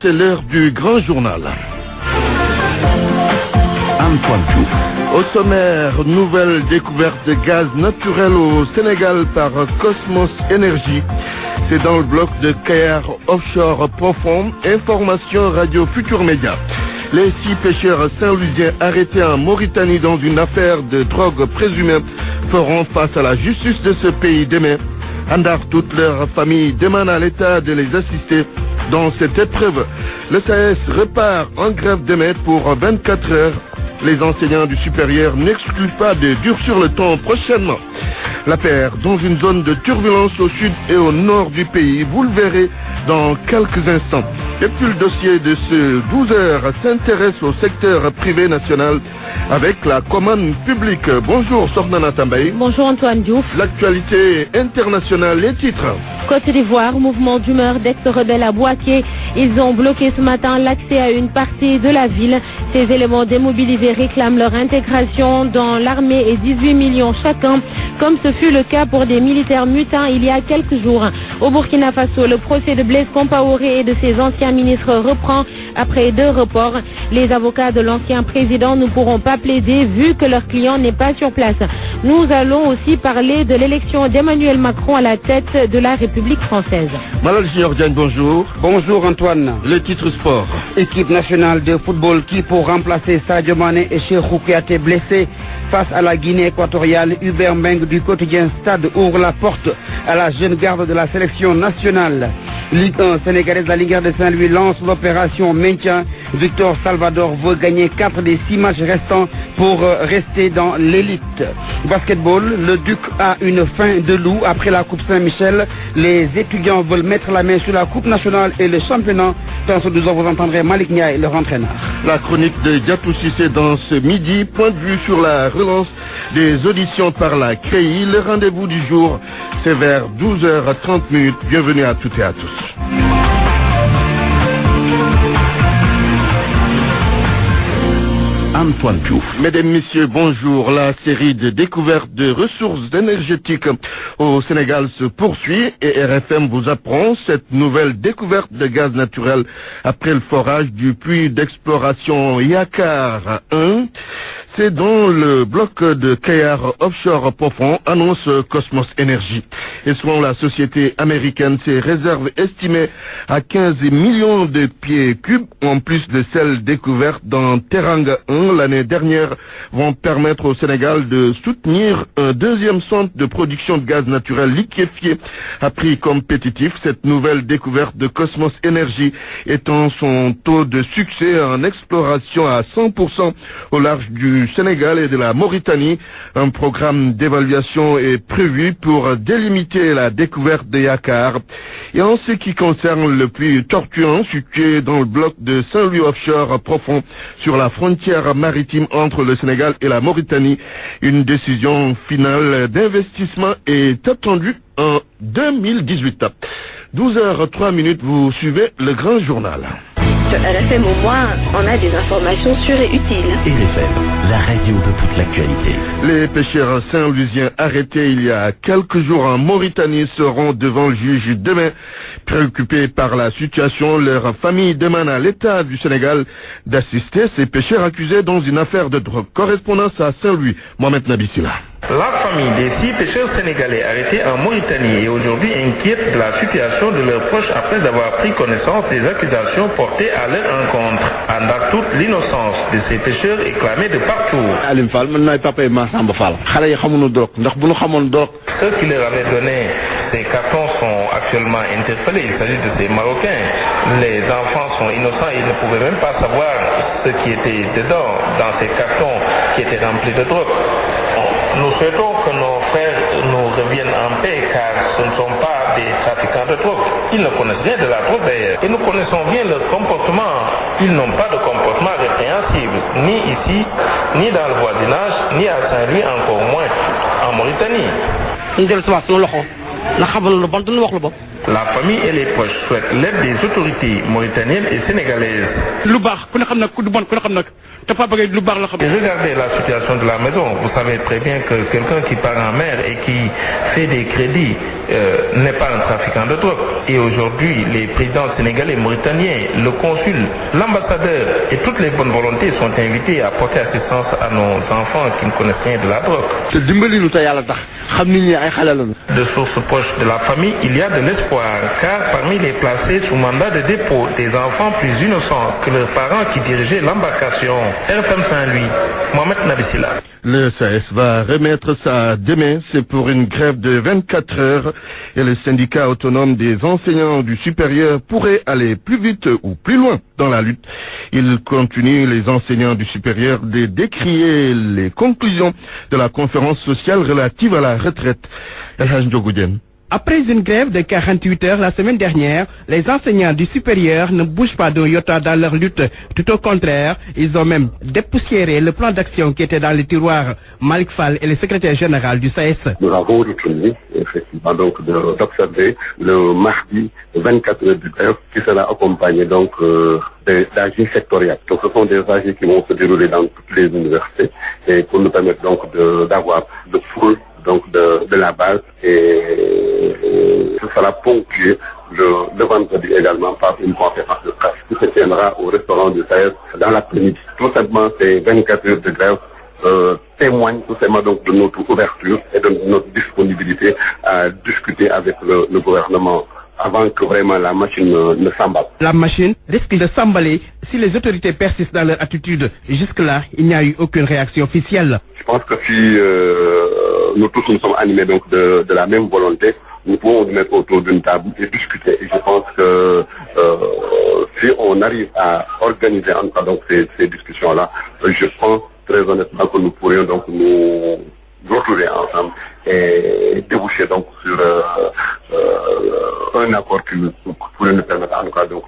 C'est l'heure du grand journal. Antoine Diouf. Au sommaire, nouvelle découverte de gaz naturel au Sénégal par Cosmos Energy. C'est dans le bloc de Kayar Offshore Profond. Information Radio Futur Média. Les 6 pêcheurs saint-louisiens arrêtés en Mauritanie dans une affaire de drogue présumée feront face à la justice de ce pays demain. Andar, toute leur famille demande à l'État de les assister dans cette épreuve. Le SAS repart en grève demain pour 24 heures. Les enseignants du supérieur n'excluent pas de durcir le ton prochainement. La paire dans une zone de turbulence au sud et au nord du pays. Vous le verrez dans quelques instants. Et puis le dossier de ce 12 heures s'intéresse au secteur privé national avec la commande publique. Bonjour Sornana Tambaye. Bonjour Antoine Diouf. L'actualité internationale, les titres. Côte d'Ivoire, mouvement d'humeur d'ex-rebelles à Boaké. Ils ont bloqué ce matin l'accès à une partie de la ville. Ces éléments démobilisés réclament leur intégration dans l'armée et 18 millions chacun, comme ce fut le cas pour des militaires mutins il y a quelques jours. Au Burkina Faso, le procès de Blaise Compaoré et de ses anciens ministres reprend après 2 reports. Les avocats de l'ancien président ne pourront pas plaider vu que leur client n'est pas sur place. Nous allons aussi parler de l'élection d'Emmanuel Macron à la tête de la République française. Malal Junior Diagne, bonjour. Bonjour Antoine. Le titre sport. Équipe nationale de football qui pour remplacer Sadio Mané et Cheikhou Kouyaté blessés face à la Guinée équatoriale. Hubert Mbengue du quotidien Stade ouvre la porte à la jeune garde de la sélection nationale. Ligue 1 sénégalaise, la Ligue de Saint-Louis lance l'opération maintien. Victor Salvador veut gagner 4 des 6 matchs restants pour rester dans l'élite. Basketball, le Duc a une fin de loup après la Coupe Saint-Michel. Les étudiants veulent mettre la main sur la Coupe nationale et le championnat. Dans ce 12 ans, vous entendrez Malik Niaï, leur entraîneur. La chronique de Diatou Cissé dans ce midi. Point de vue sur la relance des auditions par la CREI. Le rendez-vous du jour, c'est vers 12h30. Bienvenue à toutes et à tous. Antoine Diouf. Mesdames, Messieurs, bonjour. La série de découvertes de ressources énergétiques au Sénégal se poursuit et RFM vous apprend cette nouvelle découverte de gaz naturel après le forage du puits d'exploration Yakar 1. C'est dans le bloc de Kayar Offshore Profond, annonce Cosmos Energy. Et selon la société américaine, ces réserves estimées à 15 millions de pieds cubes, en plus de celles découvertes dans Teranga 1 l'année dernière, vont permettre au Sénégal de soutenir un deuxième centre de production de gaz naturel liquéfié à prix compétitif. Cette nouvelle découverte de Cosmos Energy étant son taux de succès en exploration à 100% au large du Sénégal et de la Mauritanie. Un programme d'évaluation est prévu pour délimiter la découverte de Yakar. Et en ce qui concerne le puits Tortuan, situé dans le bloc de Saint-Louis Offshore Profond sur la frontière maritime entre le Sénégal et la Mauritanie, une décision finale d'investissement est attendue en 2018. 12h03, vous suivez le grand journal. RFM, au moins, on a des informations sûres et utiles. RFM, la radio de toute l'actualité. Les pêcheurs saint-louisiens arrêtés il y a quelques jours en Mauritanie seront devant le juge demain. Préoccupés par la situation, leur famille demande à l'État du Sénégal d'assister ces pêcheurs accusés dans une affaire de drogue. Correspondance à Saint-Louis, Mohamed Nabissila. La famille des 6 pêcheurs sénégalais arrêtés en Mauritanie est aujourd'hui inquiète de la situation de leurs proches après avoir pris connaissance des accusations portées à leur encontre. En toute l'innocence de ces pêcheurs est clamée de partout. Ceux qui leur avaient donné ces cartons sont actuellement interpellés. Il s'agit de ces Marocains. Les enfants sont innocents, ils ne pouvaient même pas savoir ce qui était dedans, dans ces cartons qui étaient remplis de drogue. Nous souhaitons que nos frères nous reviennent en paix car ce ne sont pas des trafiquants de drogue. Ils ne connaissent rien de la drogue d'ailleurs. Et nous connaissons bien leur comportement. Ils n'ont pas de comportement répréhensible, ni ici, ni dans le voisinage, ni à Saint-Louis, encore moins en Mauritanie. La famille et les proches souhaitent l'aide des autorités mauritaniennes et sénégalaises. Et regardez la situation de la maison. Vous savez très bien que quelqu'un qui part en mer et qui fait des crédits n'est pas un trafiquant de drogue. Et aujourd'hui, les présidents sénégalais, mauritaniens, le consul, l'ambassadeur et toutes les bonnes volontés sont invités à apporter assistance à nos enfants qui ne connaissent rien de la drogue. De sources proches de la famille, il y a de l'espoir, car parmi les placés sous mandat de dépôt, des enfants plus innocents que leurs parents qui dirigeaient l'embarcation. RFM Saint-Louis, Mohamed Nabissila. Le SAES va remettre ça demain, c'est pour une grève de 24 heures et le syndicat autonome des enseignants du supérieur pourrait aller plus vite ou plus loin dans la lutte. Il continue, les enseignants du supérieur, de décrier les conclusions de la conférence sociale relative à la retraite. Après une grève de 48 heures la semaine dernière, les enseignants du supérieur ne bougent pas d'un iota dans leur lutte. Tout au contraire, ils ont même dépoussiéré le plan d'action qui était dans les tiroirs. Malik Fall est le secrétaire général du SAES. Nous avons retenu effectivement donc d'observer le mardi 24 heures de grève qui sera accompagné donc des AG sectoriels. Donc ce sont des AG qui vont se dérouler dans toutes les universités et pour nous permettre donc d'avoir le full donc de la base et ce sera ponctué le vendredi également par une conférence de presse qui se tiendra au restaurant du SAES dans l'après-midi. Tout simplement, ces 24 heures de grève témoignent tout simplement donc de notre ouverture et de notre disponibilité à discuter avec le gouvernement avant que vraiment la machine ne s'emballe. La machine risque de s'emballer si les autorités persistent dans leur attitude. Jusque-là, il n'y a eu aucune réaction officielle. Je pense que si nous tous nous sommes animés donc de la même volonté, nous pouvons nous mettre autour d'une table et discuter. Et je pense que si on arrive à organiser en tout cas donc ces discussions-là, je pense très honnêtement que nous pourrions donc nous retrouver ensemble et déboucher donc sur un accord qui pourrait nous permettre en tout cas donc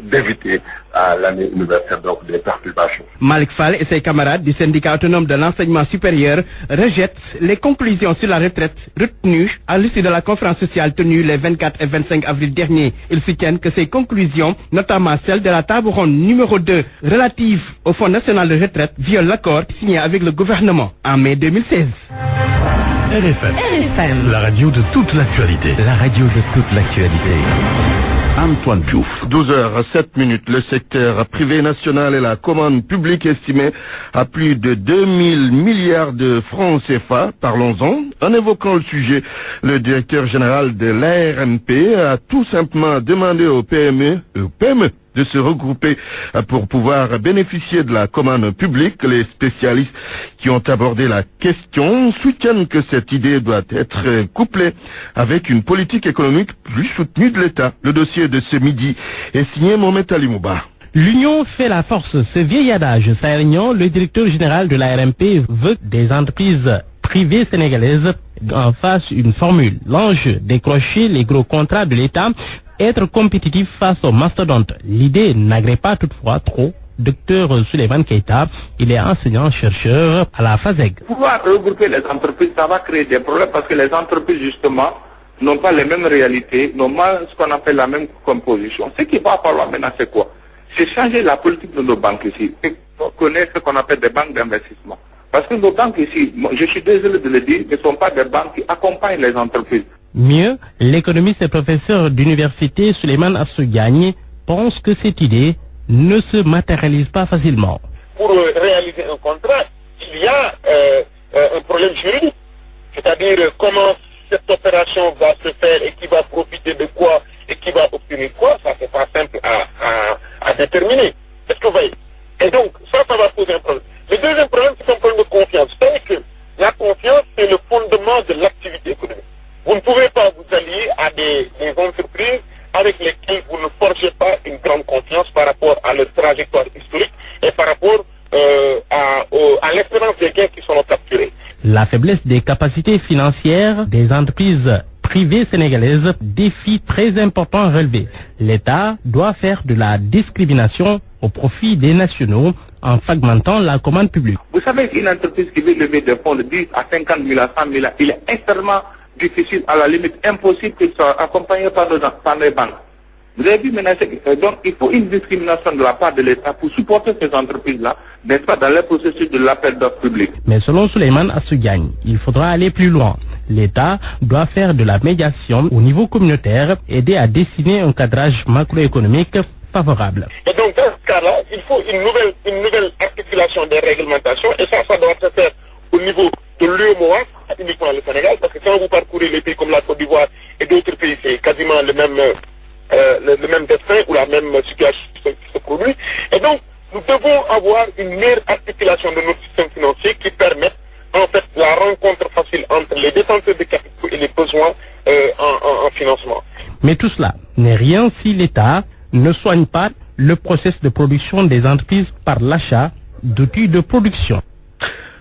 d'éviter à l'année universitaire donc des perturbations. Malik Fall et ses camarades du syndicat autonome de l'enseignement supérieur rejettent les conclusions sur la retraite retenues à l'issue de la conférence sociale tenue les 24 et 25 avril dernier. Ils soutiennent que ces conclusions, notamment celle de la table ronde numéro 2 relative au Fonds national de retraite, violent l'accord signé avec le gouvernement en mai 2016. RFM, la radio de toute l'actualité. La radio de toute l'actualité. Antoine Diouf. 12h07, le secteur privé national et la commande publique estimée à plus de 2000 milliards de francs CFA. Parlons-en. En évoquant le sujet, le directeur général de l'ARMP a tout simplement demandé aux PME de se regrouper pour pouvoir bénéficier de la commande publique. Les spécialistes qui ont abordé la question soutiennent que cette idée doit être couplée avec une politique économique plus soutenue de l'État. Le dossier de ce midi est signé Mohamed Ali Mouba. L'union fait la force. Ce vieil adage sahélien, le directeur général de l'ARMP veut des entreprises privées sénégalaises en fassent une formule. L'enjeu, décrocher les gros contrats de l'État, être compétitif face aux mastodontes. L'idée n'agrée pas toutefois trop Dr Souleymane Keita, il est enseignant-chercheur à la FASEG. Pouvoir regrouper les entreprises, ça va créer des problèmes parce que les entreprises, justement, n'ont pas les mêmes réalités, n'ont pas ce qu'on appelle la même composition. Ce qu'il va falloir maintenant, c'est quoi? C'est changer la politique de nos banques ici et connaître ce qu'on appelle des banques d'investissement. Parce que nos banques ici, je suis désolé de le dire, ne sont pas des banques qui accompagnent les entreprises. Mieux, l'économiste et professeur d'université Souleymane Assoudiagne pense que cette idée ne se matérialise pas facilement. Pour réaliser un contrat, il y a un problème juridique, c'est-à-dire comment cette opération va se faire et qui va profiter de quoi et qui va obtenir quoi, ça c'est pas simple à déterminer. Est-ce que vous voyez? Et donc, ça va poser un problème. Le deuxième problème, c'est un problème de confiance. C'est que la confiance, c'est le fondement de l'activité économique. Vous ne pouvez pas vous allier à des entreprises avec lesquelles vous ne forgez pas une grande confiance par rapport à leur trajectoire historique et par rapport à l'espérance des gains qui seront capturés. La faiblesse des capacités financières des entreprises privées sénégalaises, défi très important à relever. L'État doit faire de la discrimination au profit des nationaux en fragmentant la commande publique. Vous savez qu'une entreprise qui veut lever des fonds de 10 à 50 000 à 100 000, il est extrêmement difficile, à la limite impossible qu'il soit accompagné par les banques. Vous avez vu maintenant, donc il faut une discrimination de la part de l'État pour supporter ces entreprises-là, n'est-ce pas, dans le processus de l'appel d'offres public. Mais selon Souleymane Assoudiagne, il faudra aller plus loin. l'État doit faire de la médiation au niveau communautaire, aider à dessiner un cadrage macroéconomique favorable. Et donc dans ce cas-là, il faut une nouvelle articulation des réglementations, et ça doit se faire au niveau de l'UEMOA, uniquement le Sénégal, parce que quand vous parcourez les pays comme la Côte d'Ivoire et d'autres pays, c'est quasiment le même destin ou la même situation qui se produit. Et donc, nous devons avoir une meilleure articulation de notre système financier qui permette en fait la rencontre facile entre les détenteurs de capitaux et les besoins en financement. Mais tout cela n'est rien si l'État ne soigne pas le processus de production des entreprises par l'achat d'outils de production.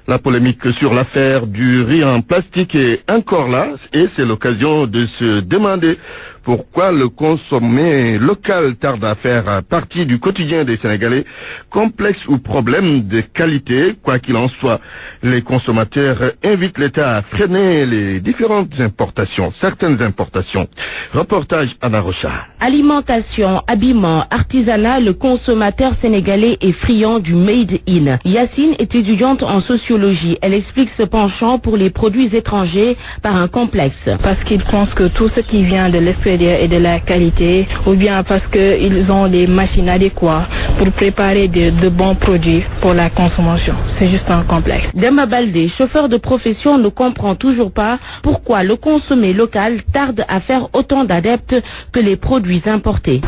La polémique sur l'affaire du riz en plastique est encore là et c'est l'occasion de se demander pourquoi le consommé local tarde à faire partie du quotidien des Sénégalais. Complexe ou problème de qualité, quoi qu'il en soit, les consommateurs invitent l'État à freiner les différentes importations, certaines importations. Reportage Anna Rocha. Alimentation, habillement, artisanat, le consommateur sénégalais est friand du made in. Yacine est étudiante en sociologie. Elle explique ce penchant pour les produits étrangers par un complexe. Parce qu'ils pensent que tout ce qui vient de l'extérieur est de la qualité, ou bien parce qu'ils ont des machines adéquates pour préparer de bons produits pour la consommation. C'est juste un complexe. Dema Baldé, chauffeur de profession, ne comprend toujours pas pourquoi le consommé local tarde à faire autant d'adeptes que les produits importés.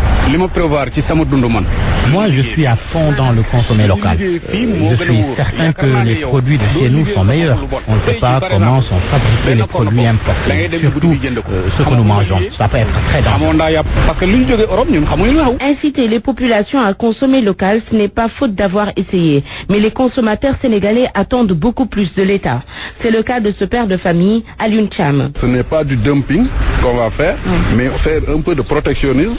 Moi, je suis à fond dans le consommé local. Je suis certain que les produits de chez nous sont meilleurs. On ne sait pas comment sont fabriqués les produits importés, surtout ce que nous mangeons. Ça peut être très dangereux. Inciter les populations à consommer local, ce n'est pas faute d'avoir essayé. Mais les consommateurs sénégalais attendent beaucoup plus de l'État. C'est le cas de ce père de famille, Alioune Cham. Ce n'est pas du dumping qu'on va faire, mais faire un peu de protectionnisme,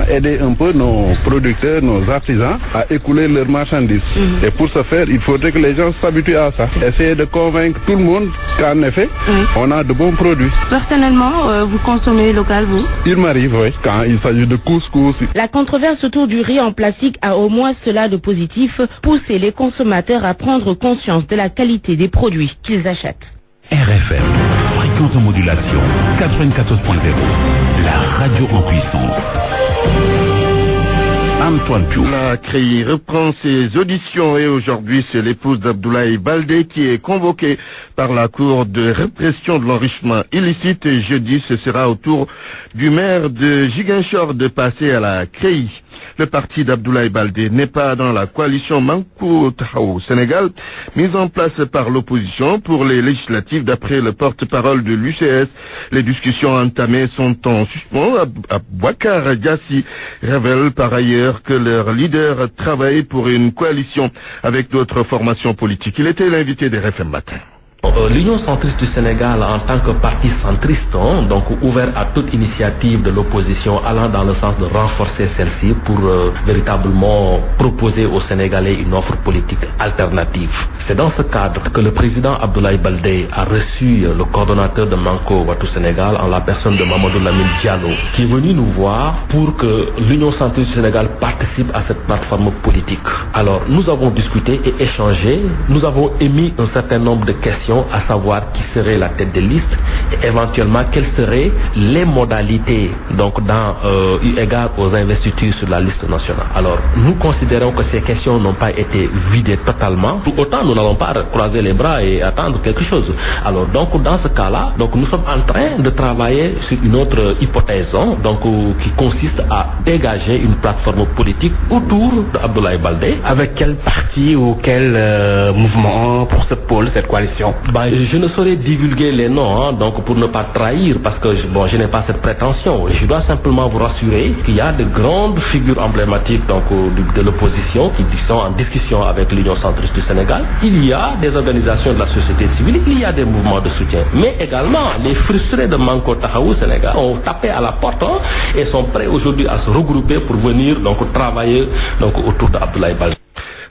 aider un peu nos producteurs, nos artisans à écouler leurs marchandises. Et pour ce faire, il faudrait que les gens s'habituent à ça. Essayer de convaincre tout le monde qu'en effet, on a de bons produits. Personnellement, vous consommez local, vous? Il m'arrive, oui, quand il s'agit de couscous. La controverse autour du riz en plastique a au moins cela de positif, pousser les consommateurs à prendre conscience de la qualité des produits qu'ils achètent. RFM, fréquence de modulation, 94.0, la radio en puissance. Antoine Piou. La CREI reprend ses auditions et aujourd'hui c'est l'épouse d'Abdoulaye Baldé qui est convoquée par la Cour de répression de l'enrichissement illicite et jeudi ce sera au tour du maire de Ziguinchor de passer à la CREI. Le parti d'Abdoulaye Baldé n'est pas dans la coalition Manko Tahaou Sénégal mise en place par l'opposition pour les législatives d'après le porte-parole de l'UCS. Les discussions entamées sont en suspens. Bouakar Diassi révèle par ailleurs que leur leader travaille pour une coalition avec d'autres formations politiques. Il était l'invité des RFM Matin. L'Union centriste du Sénégal en tant que parti centriste, donc ouvert à toute initiative de l'opposition allant dans le sens de renforcer celle-ci pour véritablement proposer aux Sénégalais une offre politique alternative. C'est dans ce cadre que le président Abdoulaye Baldé a reçu le coordonnateur de Manko Wattu Sénégal en la personne de Mamadou Lamine Diallo qui est venu nous voir pour que l'Union centriste du Sénégal participe à cette plateforme politique. Alors nous avons discuté et échangé, nous avons émis un certain nombre de questions à savoir qui serait la tête de liste et éventuellement quelles seraient les modalités donc dans eu égard aux investitures sur la liste nationale. Alors nous considérons que ces questions n'ont pas été vidées totalement. Pour autant nous n'allons pas croiser les bras et attendre quelque chose. Alors donc dans ce cas-là, donc nous sommes en train de travailler sur une autre hypothèse donc qui consiste à dégager une plateforme politique autour d'Abdoulaye Baldé. Avec quel parti ou quel mouvement pour ce pôle, cette coalition? Je ne saurais divulguer les noms, donc pour ne pas trahir, parce que je n'ai pas cette prétention. Je dois simplement vous rassurer qu'il y a de grandes figures emblématiques donc, de l'opposition qui sont en discussion avec l'Union centriste du Sénégal. Il y a des organisations de la société civile, il y a des mouvements de soutien. Mais également, les frustrés de Manko Tahaou Sénégal ont tapé à la porte et sont prêts aujourd'hui à se regrouper pour venir donc, travailler donc, autour d'Abdoulaye Baldé.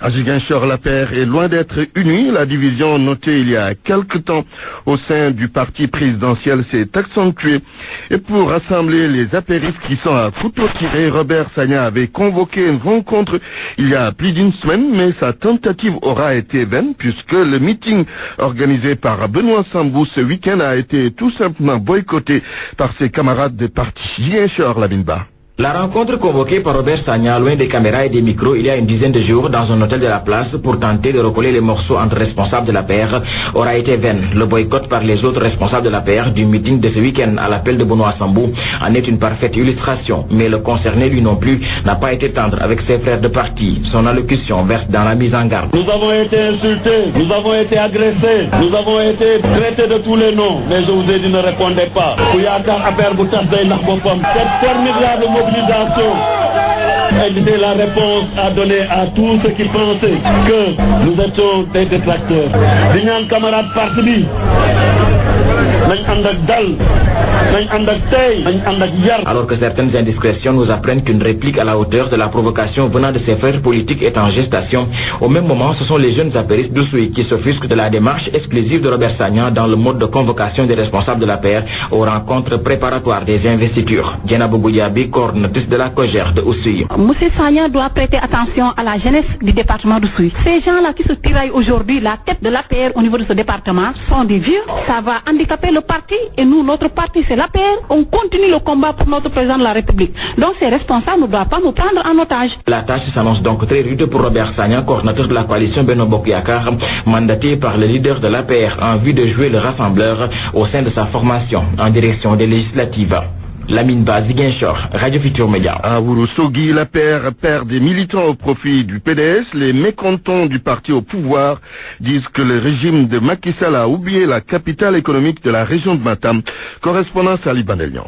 À Ziguinchor, l'APR est loin d'être unie. La division notée il y a quelque temps au sein du parti présidentiel s'est accentuée. Et pour rassembler les apéristes qui sont à couteau tiré, Robert Sagna avait convoqué une rencontre il y a plus d'une semaine, mais sa tentative aura été vaine puisque le meeting organisé par Benoît Sambou ce week-end a été tout simplement boycotté par ses camarades de parti. Ziguinchor, Labinba. La rencontre convoquée par Robert Sagna, loin des caméras et des micros, il y a une dizaine de jours dans un hôtel de la place pour tenter de recoller les morceaux entre responsables de la PR aura été vaine. Le boycott par les autres responsables de la PR du meeting de ce week-end à l'appel de Benoît Sambou en est une parfaite illustration. Mais le concerné, lui non plus, n'a pas été tendre avec ses frères de parti. Son allocution verse dans la mise en garde. Nous avons été insultés, nous avons été agressés, nous avons été traités de tous les noms. Mais je vous ai dit, ne répondez pas. Cette formidable mobilisation était la réponse à donner à tous ceux qui pensaient que nous étions des détracteurs. Dignan camarade parti. Alors que certaines indiscrétions nous apprennent qu'une réplique à la hauteur de la provocation venant de ses frères politiques est en gestation, au même moment, ce sont les jeunes apéristes d'Oussouy qui s'offusquent de la démarche exclusive de Robert Sagna dans le mode de convocation des responsables de la PR aux rencontres préparatoires des investitures. Diana Bougouyabi, coordinatrice de la COGER de Oussouy. Monsieur Sagna doit prêter attention à la jeunesse du département d'Oussouy. Ces gens-là qui se tiraillent aujourd'hui la tête de l'APR au niveau de ce département sont des vieux. Ça va handicaper le parti et nous, notre parti, c'est l'APR. On continue le combat pour notre président de la République. Donc ces responsables ne doivent pas nous prendre en otage. La tâche s'annonce donc très rude pour Robert Sagna, coordinateur de la coalition Benno Bokk Yakaar, mandaté par le leader de l'APR en vue de jouer le rassembleur au sein de sa formation en direction des législatives. Lamine Ba, Ziguinchor, Radio Futur Média. À Ourossogui, la PR perd des militants au profit du PDS. Les mécontents du parti au pouvoir disent que le régime de Macky Sall a oublié la capitale économique de la région de Matam. Correspondance à Liban Elian.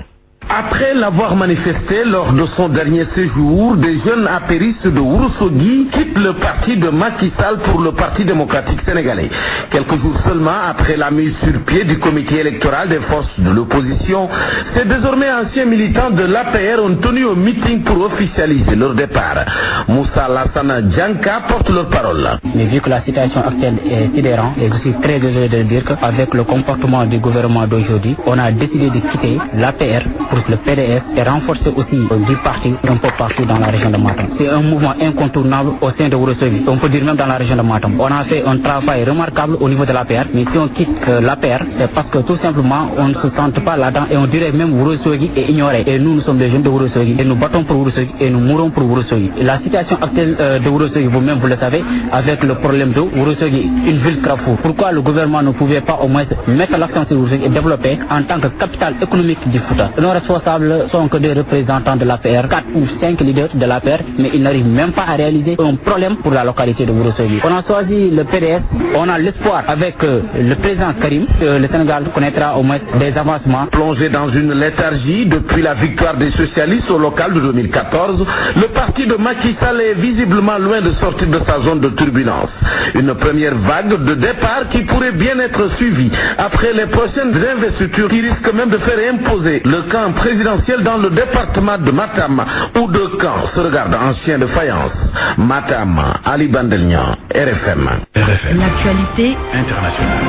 Après l'avoir manifesté lors de son dernier séjour, des jeunes apéristes de Ourossogui quittent le parti de Macky Sall pour le Parti démocratique sénégalais. Quelques jours seulement après la mise sur pied du comité électoral des forces de l'opposition, ces désormais anciens militants de l'APR ont tenu un meeting pour officialiser leur départ. Moussa Lassana Djanka porte leur parole. Mais vu que la situation actuelle est sidérante, et je suis très désolé de dire qu'avec le comportement du gouvernement d'aujourd'hui, on a décidé de quitter l'APR pour le PDS et renforcer aussi du parti un peu partout dans la région de Matam. C'est un mouvement incontournable au sein de Ourossogui. On peut dire même dans la région de Matam. On a fait un travail remarquable au niveau de l'APR, mais si on quitte l'APR, c'est parce que tout simplement on ne se sente pas là-dedans et on dirait même Ourossogui est ignoré. Et nous sommes des jeunes de Ourossogui et nous battons pour Ourossogui et nous mourons pour Ourossogui. La situation actuelle de Ourossogui, vous-même vous le savez, avec le problème d'eau, Ourossogui, une ville carrefour. Pourquoi le gouvernement ne pouvait pas au moins mettre l'accent sur Ourossogui et développer en tant que capitale économique du Fouta? Nos responsables sont que des représentants de l'APR, 4 ou 5 leaders de l'APR, mais ils n'arrivent même pas à réaliser un problème pour la localité de Ourossogui. On a choisi le PDS, on a l'espoir avec le président Karim, le Sénégal connaîtra au moins des avancements. Plongé dans une léthargie depuis la victoire des socialistes au local de 2014, le parti de Macky Sall est visiblement loin de sortir de sa zone de turbulence. Une première vague de départ qui pourrait bien être suivie après les prochaines investitures qui risquent même de faire imposer le camp présidentiel dans le département de Matam, où deux camps se regardent en chien de faïence. Matam, Ali Bandelnian, RFM. L'actualité internationale.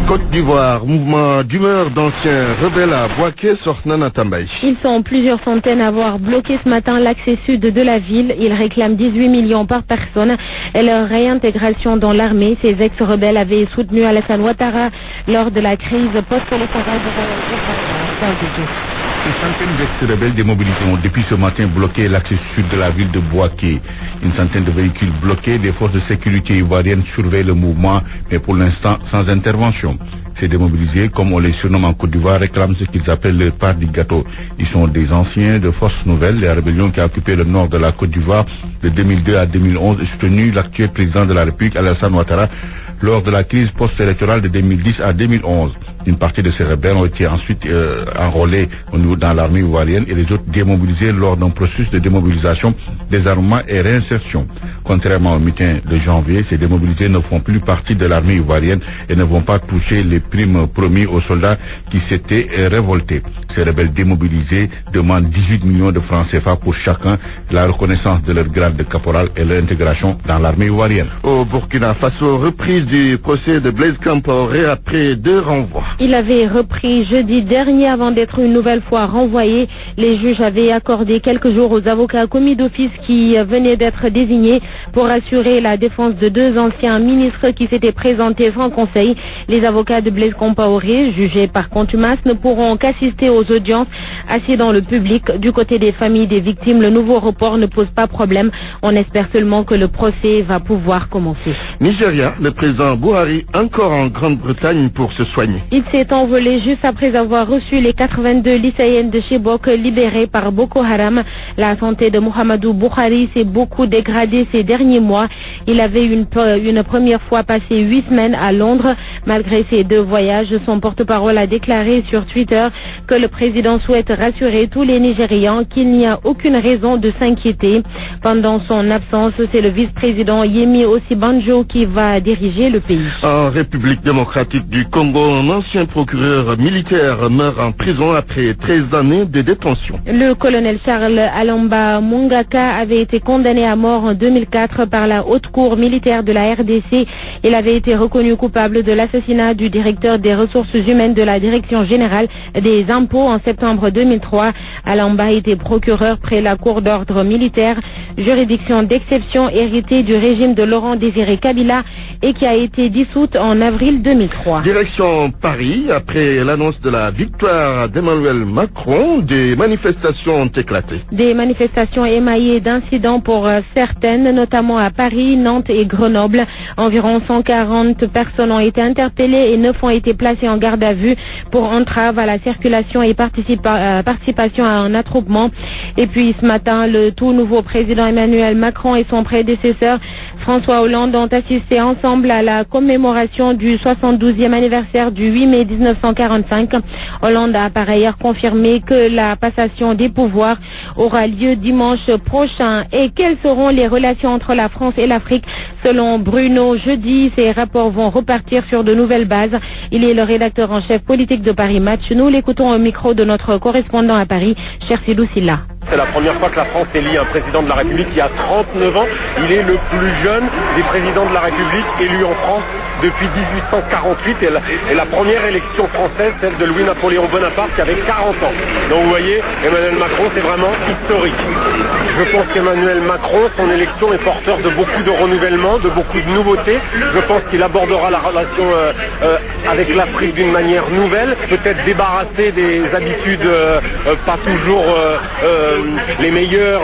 Côte d'Ivoire, mouvement d'humeur d'anciens rebelles à Bouaké, Sornana Tambaye. Ils sont plusieurs centaines à avoir bloqué ce matin l'accès sud de la ville. Ils réclament 18 millions par personne et leur réintégration dans l'armée. Ces ex-rebelles avaient soutenu Alassane Ouattara lors de la crise post-électorale de Une centaine d'ex-rebelles démobilisés ont depuis ce matin bloqué l'accès sud de la ville de Bouaké. Une centaine de véhicules bloqués, des forces de sécurité ivoiriennes surveillent le mouvement, mais pour l'instant sans intervention. Ces démobilisés, comme on les surnomme en Côte d'Ivoire, réclament ce qu'ils appellent leur part du gâteau. Ils sont des anciens de Forces Nouvelles, la rébellion qui a occupé le nord de la Côte d'Ivoire de 2002 à 2011 et soutenu l'actuel président de la République, Alassane Ouattara, lors de la crise post-électorale de 2010 à 2011. Une partie de ces rebelles ont été ensuite enrôlés dans l'armée ivoirienne et les autres démobilisés lors d'un processus de démobilisation, désarmement et réinsertion. Contrairement au meeting de janvier, ces démobilisés ne font plus partie de l'armée ivoirienne et ne vont pas toucher les primes promis aux soldats qui s'étaient révoltés. Ces rebelles démobilisés demandent 18 millions de francs CFA pour chacun, la reconnaissance de leur grade de caporal et leur intégration dans l'armée ivoirienne. Au Burkina Faso, reprise du procès de Blaise Compaoré après 2 renvois. Il avait repris jeudi dernier avant d'être une nouvelle fois renvoyé. Les juges avaient accordé quelques jours aux avocats commis d'office qui venaient d'être désignés pour assurer la défense de 2 anciens ministres qui s'étaient présentés sans conseil. Les avocats de Blaise Compaoré, jugés par contumace, ne pourront qu'assister aux audiences assis dans le public. Du côté des familles des victimes, le nouveau report ne pose pas problème. On espère seulement que le procès va pouvoir commencer. Nigeria, le président Buhari encore en Grande-Bretagne pour se soigner. Il s'est envolé juste après avoir reçu les 82 lycéennes de Chibok libérées par Boko Haram. La santé de Muhammadu Buhari s'est beaucoup dégradée ces derniers mois. Il avait une première fois passé 8 semaines à Londres. Malgré ces 2 voyages, son porte-parole a déclaré sur Twitter que le président souhaite rassurer tous les Nigérians qu'il n'y a aucune raison de s'inquiéter. Pendant son absence, c'est le vice-président Yemi Osibanjo qui va diriger le pays. En République démocratique du Congo, un ancien procureur militaire meurt en prison après 13 années de détention. Le colonel Charles Alamba Mungaka avait été condamné à mort en 2004 par la haute cour militaire de la RDC. Il avait été reconnu coupable de l'assassinat du directeur des ressources humaines de la direction générale des impôts en septembre 2003. Alamba était procureur près la cour d'ordre militaire, juridiction d'exception héritée du régime de Laurent Désiré Kabila et qui a été dissoute en avril 2003. Direction Paris, après l'annonce de la victoire d'Emmanuel Macron, des manifestations ont éclaté. Des manifestations émaillées d'incidents pour certaines, notamment à Paris, Nantes et Grenoble. Environ 140 personnes ont été interpellées et 9 ont été placées en garde à vue pour entrave à la circulation et participation à un attroupement. Et puis ce matin, le tout nouveau président Emmanuel Macron et son prédécesseur François Hollande ont assisté ensemble à la commémoration du 72e anniversaire du 8 mai 1945. Hollande a par ailleurs confirmé que la passation des pouvoirs aura lieu dimanche prochain. Et quelles seront les relations entre la France et l'Afrique? Selon Bruno, jeudi, ces rapports vont repartir sur de nouvelles bases. Il est le rédacteur en chef politique de Paris Match. Nous l'écoutons au micro de notre correspondant à Paris, Chersidou Silla. C'est la première fois que la France élit un président de la République qui a 39 ans. Il est le plus jeune des présidents de la République élus en France depuis 1848 et la première élection française, celle de Louis-Napoléon Bonaparte qui avait 40 ans. Donc vous voyez, Emmanuel Macron, c'est vraiment historique. Je pense qu'Emmanuel Macron, son élection est porteur de beaucoup de renouvellement, de beaucoup de nouveautés. Je pense qu'il abordera la relation avec l'Afrique d'une manière nouvelle, peut-être débarrasser des habitudes pas toujours les meilleures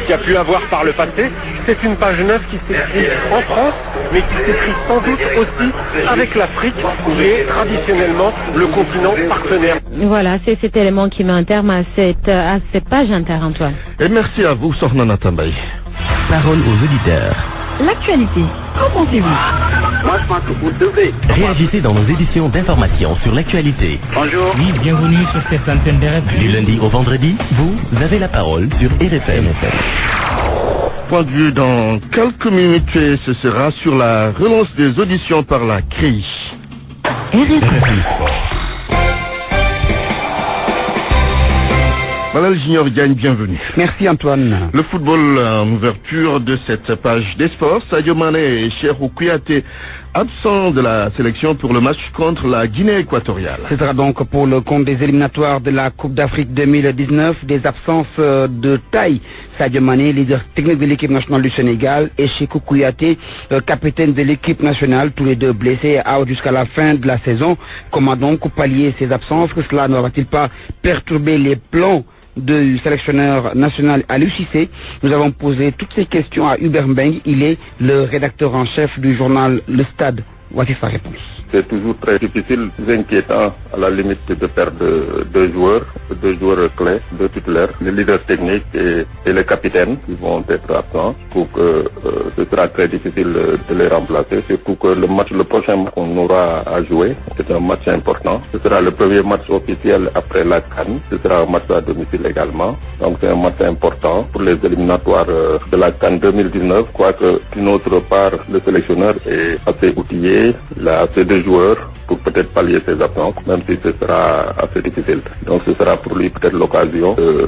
qu'il y a pu avoir par le passé. C'est une page neuve qui s'écrit en France, mais qui s'écrit sans doute aussi avec l'Afrique, qui est traditionnellement le continent partenaire. Voilà, c'est cet élément qui met un terme à cette page inter, Antoine. Et merci à vous, Sornana Tambaye. Parole aux auditeurs. L'actualité, qu'en pensez-vous? Moi, je pense que vous devez. Réagissez dans nos éditions d'information sur l'actualité. Bonjour. Oui, bienvenue sur cette antenne d'RFM. Du lundi au vendredi, vous avez la parole sur RFM. Point de vue dans quelques minutes et ce sera sur la relance des auditions par la CRI. Malal Junior Diagne, bienvenue. Merci Antoine. Le football en ouverture de cette page des sports. Sadio Mané et Cheikhou Kouyaté absents de la sélection pour le match contre la Guinée équatoriale. Ce sera donc pour le compte des éliminatoires de la Coupe d'Afrique 2019 des absences de taille. Sadio Mané, leader technique de l'équipe nationale du Sénégal, et Cheikhou Kouyaté, capitaine de l'équipe nationale, tous les deux blessés out jusqu'à la fin de la saison. Comment donc pallier ces absences? Que cela ne va-t-il pas perturber les plans du sélectionneur national à l'UCC? Nous avons posé toutes ces questions à Hubert Mbeng. Il est le rédacteur en chef du journal Le Stade. Voici sa réponse. C'est toujours très difficile, très inquiétant à la limite de perdre deux joueurs clés, deux titulaires, le leader technique et le capitaine qui vont être absents. Pour que ce sera très difficile de les remplacer, surtout que le prochain match qu'on aura à jouer, c'est un match important. Ce sera le premier match officiel après la CAN. Ce sera un match à domicile également. Donc c'est un match important pour les éliminatoires de la CAN 2019. Quoique d'une autre part, le sélectionneur est assez outillé, il a assez de joueurs pour peut-être pallier ses absences, même si ce sera assez difficile. Donc ce sera pour lui peut-être l'occasion de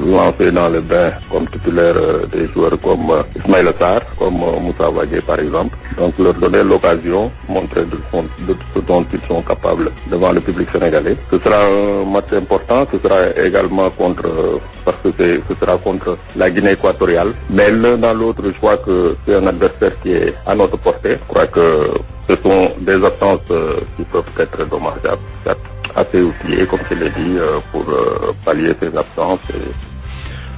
lancer dans le bain comme titulaire des joueurs comme Ismaïla Sarr, comme Moussa Wagué par exemple. Donc leur donner l'occasion, montrer de ce dont ils sont capables devant le public sénégalais. Ce sera un match important, ce sera également parce que ce sera contre la Guinée équatoriale. Mais l'un dans l'autre, je crois que c'est un adversaire qui est à notre portée. Je crois que ce sont des absences qui peuvent être dommageables, assez outillées, comme je l'ai dit, pour pallier ces absences.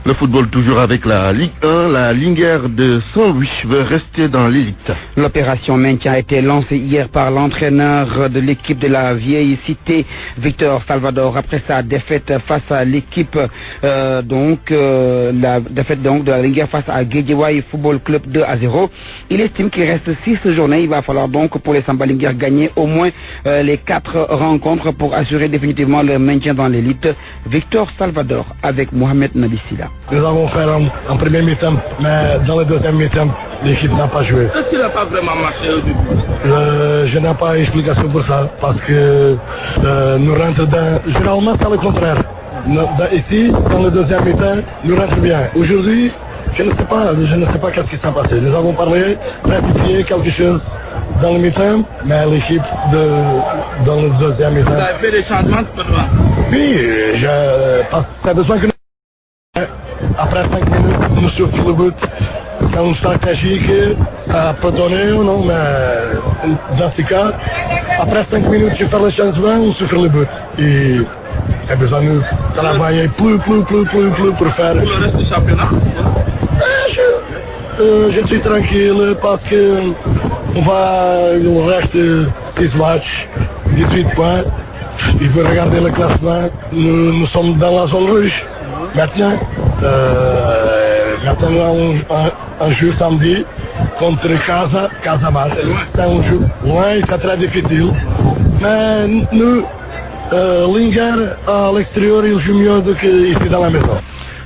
Le football toujours avec la Ligue 1, la Linguère de Saint-Louis veut rester dans l'élite. L'opération maintien a été lancée hier par l'entraîneur de l'équipe de la vieille cité, Victor Salvador, après sa défaite face à l'équipe, la défaite donc de la Linguère face à Guédiawaye Football Club 2-0. Il estime qu'il reste 6 journées. Il va falloir donc pour les Samba Linguère gagner au moins les 4 rencontres pour assurer définitivement le maintien dans l'élite. Victor Salvador avec Mohamed Nabissila. Nous avons fait un premier mi-temps, mais dans le deuxième mi-temps, l'équipe n'a pas joué. Est-ce qu'il n'a pas vraiment marché au début? Je n'ai pas d'explication pour ça, parce que nous rentrons dans... Généralement, c'est le contraire. Ici, dans le deuxième mi-temps, nous rentrons bien. Aujourd'hui, je ne sais pas qu'est-ce qui s'est passé. Nous avons parlé, rectifié quelque chose dans le mi-temps, mais l'équipe dans le deuxième mi-temps... Vous avez fait des changements, Oui, j'ai besoin que... Après 5 minutes, nous soufflons le but. C'est une stratégie qui peut donner ou non, mais dans ce cas, après 5 minutes, je fais le changement, on souffle le but. Et j'ai besoin de travailler plus pour faire... Pour le reste du championnat? Je suis tranquille parce que il reste 6 matchs, 18 points. Il faut regarder le classement. Nous sommes dans la zone rouge. Maintenant, on joue samedi contre Casamance. C'est un jeu loin, c'est très difficile. Mais nous, Linguère, à l'extérieur, il joue mieux qu'ici dans la maison.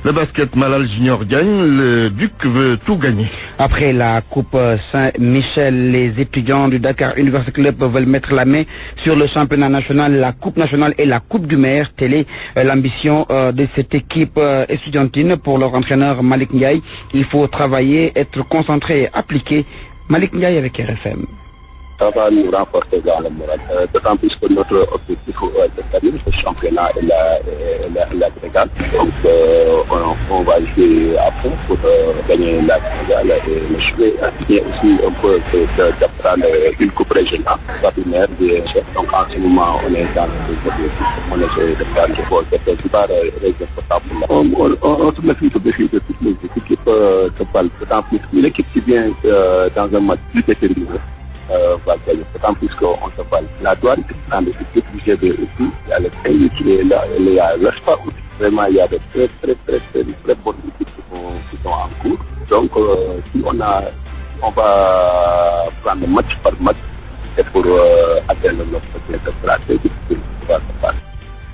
Le basket Malal Junior gagne, le Duc veut tout gagner. Après la Coupe Saint-Michel, les étudiants du Dakar University Club veulent mettre la main sur le championnat national, la Coupe nationale et la Coupe du Maire. Telle est l'ambition de cette équipe estudiantine pour leur entraîneur Malik Ndiaye. Il faut travailler, être concentré et appliqué. Malik Ndiaye avec RFM. Ça va nous renforcer dans le moral. D'autant plus que notre objectif cette année, c'est le championnat et la Sénégal. Donc on va jouer à fond pour gagner la Sénégal et le jouer. Et aussi un peu d'apprendre une coupe régionale, la première des chefs. Donc en ce moment, on est dans les objectifs. On essaie de prendre le bol. C'est pas responsable. On se met tout au défi de toutes les équipes de balle. D'autant plus qu'une équipe qui vient dans un match plus déterminé. Va gagner. D'autant plus qu'on se voit la douane, dans les équipes du G2 aussi, il y a le pays qui est là, il y a l'Espa aussi. Vraiment, il y a de très bonnes équipes qui sont en cours. Donc, si on va prendre match par match, et pour atteindre notre stratégie, pour se passer.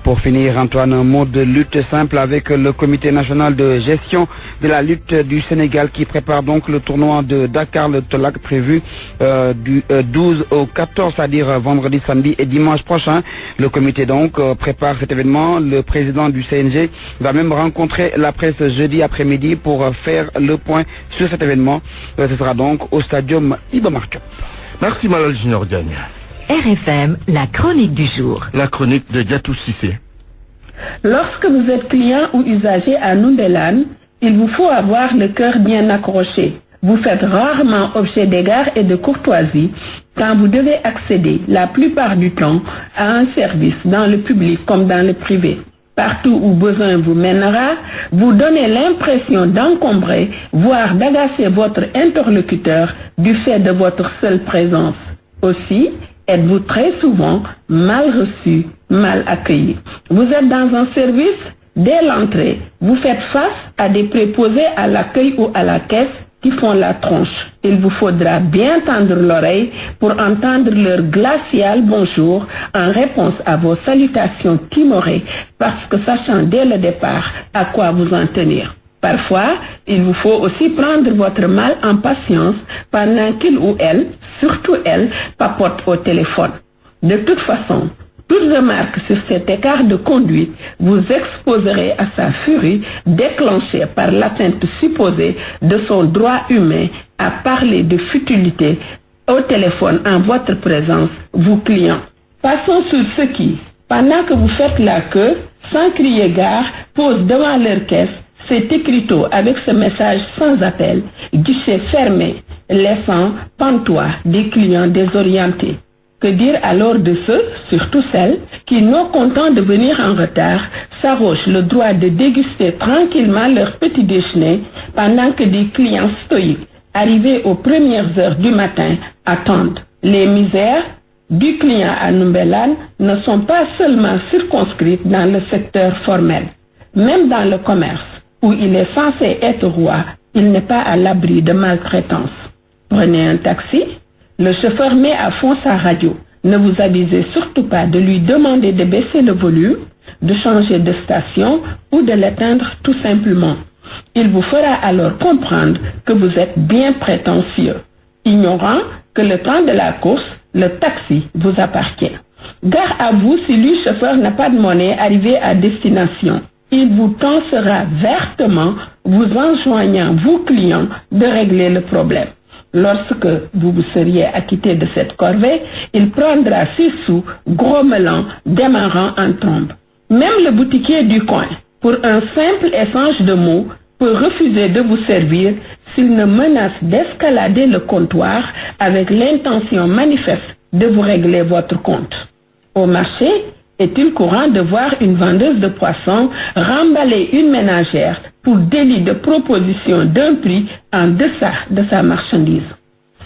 Pour finir, Antoine, un mot de lutte simple avec le comité national de gestion de la lutte du Sénégal qui prépare donc le tournoi de Dakar, le TOLAC prévu du 12 au 14, c'est-à-dire vendredi, samedi et dimanche prochain. Le comité donc prépare cet événement. Le président du CNG va même rencontrer la presse jeudi après-midi pour faire le point sur cet événement. Ce sera donc au stadium Iba Mar Diop. Merci Malal Junior Gagne. RFM, la chronique du jour. La chronique de Diatou Cissé. Lorsque vous êtes client ou usager à Nundelan, il vous faut avoir le cœur bien accroché. Vous faites rarement objet d'égard et de courtoisie quand vous devez accéder, la plupart du temps, à un service dans le public comme dans le privé. Partout où besoin vous mènera, vous donnez l'impression d'encombrer, voire d'agacer votre interlocuteur du fait de votre seule présence. Aussi, êtes-vous très souvent mal reçu, mal accueilli. Vous êtes dans un service, dès l'entrée, vous faites face à des préposés à l'accueil ou à la caisse qui font la tronche. Il vous faudra bien tendre l'oreille pour entendre leur glacial bonjour en réponse à vos salutations timorées, parce que sachant dès le départ à quoi vous en tenir. Parfois, il vous faut aussi prendre votre mal en patience pendant qu'il ou elle, surtout elle, papote au téléphone. De toute façon, toute remarque sur cet écart de conduite vous exposerez à sa furie déclenchée par l'atteinte supposée de son droit humain à parler de futilité au téléphone en votre présence, vous clients. Passons sur ceux qui, pendant que vous faites la queue, sans crier gare, posent devant leur caisse cet écriteau avec ce message sans appel, guichet fermé, laissant pantois des clients désorientés. Que dire alors de ceux, surtout celles, qui, non contents de venir en retard, s'arrogent le droit de déguster tranquillement leur petit déjeuner pendant que des clients stoïques, arrivés aux premières heures du matin, attendent. Les misères du client à Ndoumbelane ne sont pas seulement circonscrites dans le secteur formel. Même dans le commerce, où il est censé être roi, il n'est pas à l'abri de maltraitance. Prenez un taxi, le chauffeur met à fond sa radio. Ne vous avisez surtout pas de lui demander de baisser le volume, de changer de station ou de l'éteindre tout simplement. Il vous fera alors comprendre que vous êtes bien prétentieux, ignorant que le temps de la course, le taxi vous appartient. Gare à vous si lui, chauffeur, n'a pas de monnaie arrivé à destination. Il vous tensera vertement, vous enjoignant, vous clients, de régler le problème. Lorsque vous vous seriez acquitté de cette corvée, il prendra 6 sous, grommelant, démarrant en trombe. Même le boutiquier du coin, pour un simple échange de mots, peut refuser de vous servir s'il ne menace d'escalader le comptoir avec l'intention manifeste de vous régler votre compte. Au marché, est-il courant de voir une vendeuse de poissons remballer une ménagère pour délit de proposition d'un prix en deçà de sa marchandise?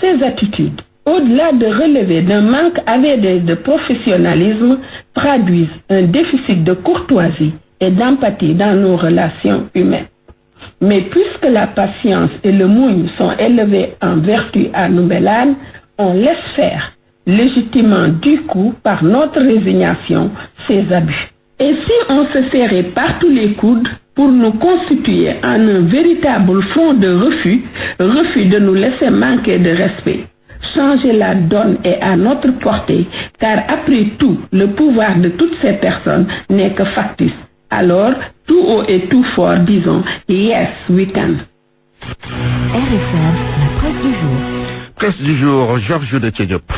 Ces attitudes, au-delà de relever d'un manque avéré de professionnalisme, traduisent un déficit de courtoisie et d'empathie dans nos relations humaines. Mais puisque la patience et le mouille sont élevés en vertu à Ndoumbelane, on laisse faire, légitimement du coup par notre résignation ces abus. Et si on se serrait par tous les coudes pour nous constituer en un véritable front de refus de nous laisser manquer de respect? Changer la donne est à notre portée, car après tout, le pouvoir de toutes ces personnes n'est que factice. Alors, tout haut et tout fort, disons, yes, we can. RFM, la presse du jour. Presse du jour, Georges de Diop.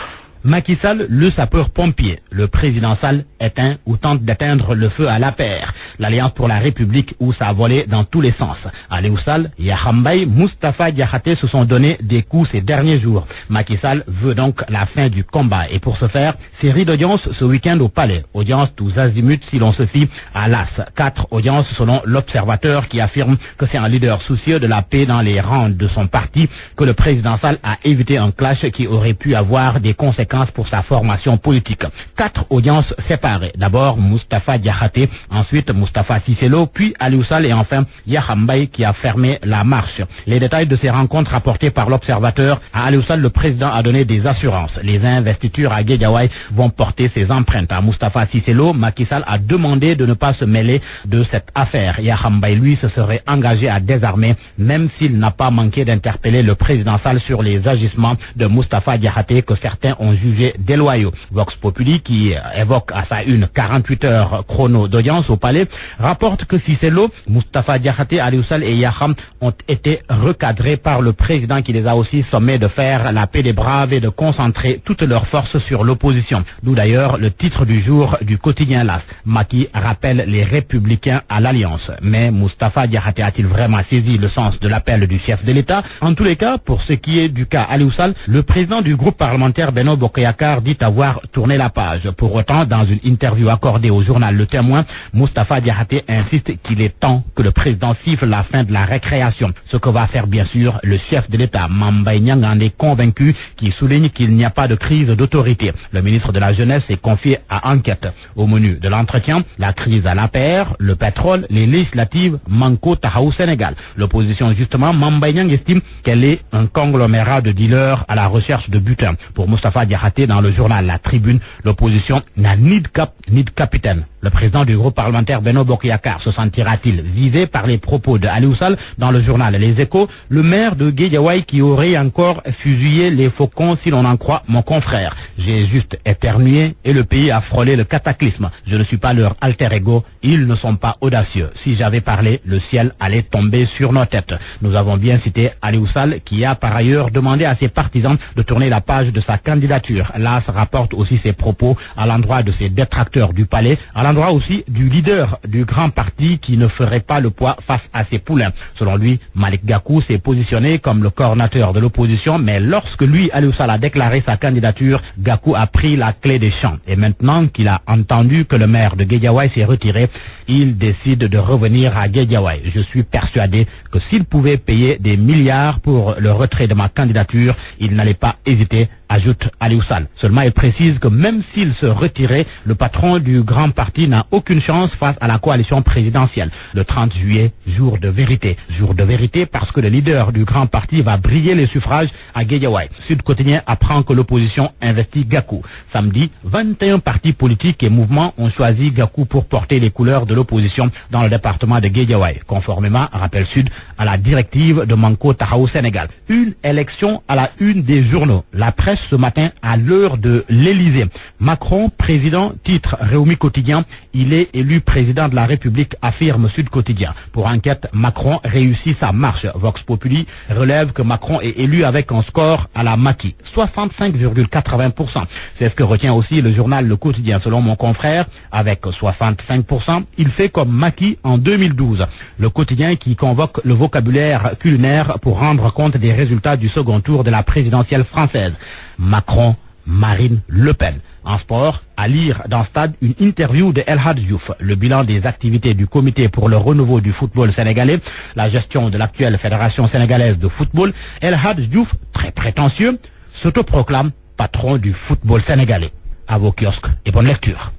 Macky Sall, le sapeur-pompier. Le président Sall éteint ou tente d'éteindre le feu à l'APR. L'Alliance pour la République où ça a volé dans tous les sens. Aliou Sall, Yakham Mbaye, Moustapha Diakhaté se sont donné des coups ces derniers jours. Macky Sall veut donc la fin du combat. Et pour ce faire, série d'audiences ce week-end au Palais. Audience tous azimuts si l'on se fie à l'AS. 4 audiences selon l'Observateur qui affirme que c'est un leader soucieux de la paix dans les rangs de son parti que le président Sall a évité un clash qui aurait pu avoir des conséquences pour sa formation politique. 4 audiences séparées. D'abord Moustapha Diakhaté, ensuite Moustapha Cissé Lo, puis Aliou Sall et enfin Yakham Mbaye qui a fermé la marche. Les détails de ces rencontres rapportés par l'Observateur. À Aliou Sall, le président a donné des assurances. Les investitures à Guédiawaye vont porter ses empreintes. À Moustapha Cissé Lo, Macky Sall a demandé de ne pas se mêler de cette affaire. Yakham Mbaye, lui, se serait engagé à désarmer, même s'il n'a pas manqué d'interpeller le président Sall sur les agissements de Moustapha Diakhaté que certains ont jugés déloyaux. Vox Populi, qui évoque à sa une 48 heures chrono d'audience au Palais, rapporte que Cissé Lo, Moustapha Diakhaté, Aliou Sall et Yakham ont été recadrés par le président qui les a aussi sommés de faire la paix des braves et de concentrer toutes leurs forces sur l'opposition. D'où d'ailleurs le titre du jour du quotidien LAS. Macky rappelle les républicains à l'Alliance. Mais Moustapha Diakhaté a-t-il vraiment saisi le sens de l'appel du chef de l'État? En tous les cas, pour ce qui est du cas Aliou Sall, le président du groupe parlementaire Benno Bokk Bokeyakar dit avoir tourné la page. Pour autant, dans une interview accordée au journal Le Témoin, Moustapha Diakhaté insiste qu'il est temps que le président siffle la fin de la récréation. Ce que va faire bien sûr le chef de l'État, Mame Mbaye Niang, en est convaincu, qui souligne qu'il n'y a pas de crise d'autorité. Le ministre de la Jeunesse est confié à enquête. Au menu de l'entretien, la crise à l'APR, le pétrole, les législatives, Manko Tahaou Sénégal. L'opposition, justement, Mame Mbaye Niang estime qu'elle est un conglomérat de dealers à la recherche de butin. Pour Moustapha Diakhaté, dans le journal La Tribune, l'opposition n'a ni de cap ni de capitaine. Le président du groupe parlementaire Benno Bokeyakar se sentira-t-il visé par les propos de Aliou Sall dans le journal Les Échos, le maire de Guédiawaye qui aurait encore fusillé les faucons si l'on en croit mon confrère. J'ai juste éternué et le pays a frôlé le cataclysme. Je ne suis pas leur alter ego, ils ne sont pas audacieux. Si j'avais parlé, le ciel allait tomber sur nos têtes. Nous avons bien cité Aliou Sall qui a par ailleurs demandé à ses partisans de tourner la page de sa candidature. L'AS rapporte aussi ses propos à l'endroit de ses détracteurs du palais, à l'endroit aussi du leader du grand parti qui ne ferait pas le poids face à ses poulains. Selon lui, Malick Gakou s'est positionné comme le coordinateur de l'opposition, mais lorsque lui, Aliou Sall, a déclaré sa candidature, Gakou a pris la clé des champs. Et maintenant qu'il a entendu que le maire de Guédiawaye s'est retiré, il décide de revenir à Guédiawaye. Je suis persuadé que s'il pouvait payer des milliards pour le retrait de ma candidature, il n'allait pas hésiter, ajoute Aliou Sall. Seulement, il précise que même s'il se retirait, le patron du grand parti n'a aucune chance face à la coalition présidentielle. Le 30 juillet, jour de vérité. Jour de vérité parce que le leader du grand parti va briller les suffrages à Guédiawaye. Sud Quotidien apprend que l'opposition investit Gakou. Samedi, 21 partis politiques et mouvements ont choisi Gakou pour porter les couleurs de l'opposition dans le département de Guédiawaye, conformément, rappel Sud, à la directive de Manko Tahaou Sénégal. Une élection à la une des journaux. La presse ce matin à l'heure de l'Élysée. Macron, président, titre Réumi Quotidien, il est élu président de la République, affirme Sud Quotidien. Pour enquête, Macron réussit sa marche. Vox Populi relève que Macron est élu avec un score à la Macky, 65,80%. C'est ce que retient aussi le journal Le Quotidien. Selon mon confrère, avec 65%, il fait comme Macky en 2012. Le Quotidien qui convoque le vocabulaire culinaire pour rendre compte des résultats du second tour de la présidentielle française. Macron, Marine Le Pen. En sport, à lire dans Stade une interview de El Hadj Diouf, le bilan des activités du comité pour le renouveau du football sénégalais, la gestion de l'actuelle fédération sénégalaise de football. El Hadj Diouf, très prétentieux, s'autoproclame patron du football sénégalais. À vos kiosques et bonne lecture.